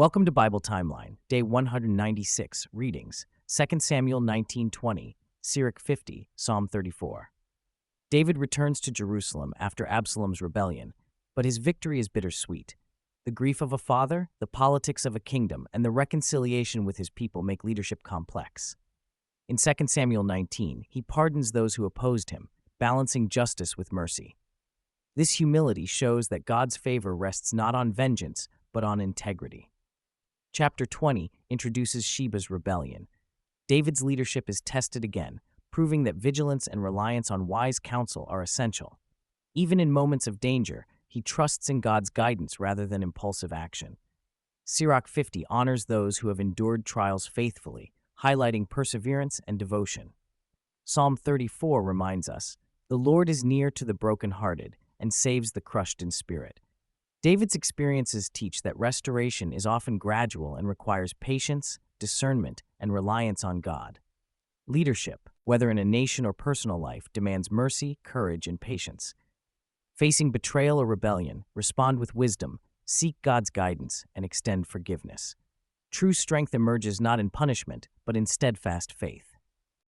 Welcome to Bible Timeline, Day 196, Readings, 2 Samuel 19:20, Sirach 50, Psalm 34. David returns to Jerusalem after Absalom's rebellion, but his victory is bittersweet. The grief of a father, the politics of a kingdom, and the reconciliation with his people make leadership complex. In 2 Samuel 19, he pardons those who opposed him, balancing justice with mercy. This humility shows that God's favor rests not on vengeance, but on integrity. Chapter 20 introduces Sheba's rebellion. David's leadership is tested again, proving that vigilance and reliance on wise counsel are essential. Even in moments of danger, he trusts in God's guidance rather than impulsive action. Sirach 50 honors those who have endured trials faithfully, highlighting perseverance and devotion. Psalm 34 reminds us, "The Lord is near to the brokenhearted and saves the crushed in spirit." David's experiences teach that restoration is often gradual and requires patience, discernment, and reliance on God. Leadership, whether in a nation or personal life, demands mercy, courage, and patience. Facing betrayal or rebellion, respond with wisdom, seek God's guidance, and extend forgiveness. True strength emerges not in punishment, but in steadfast faith.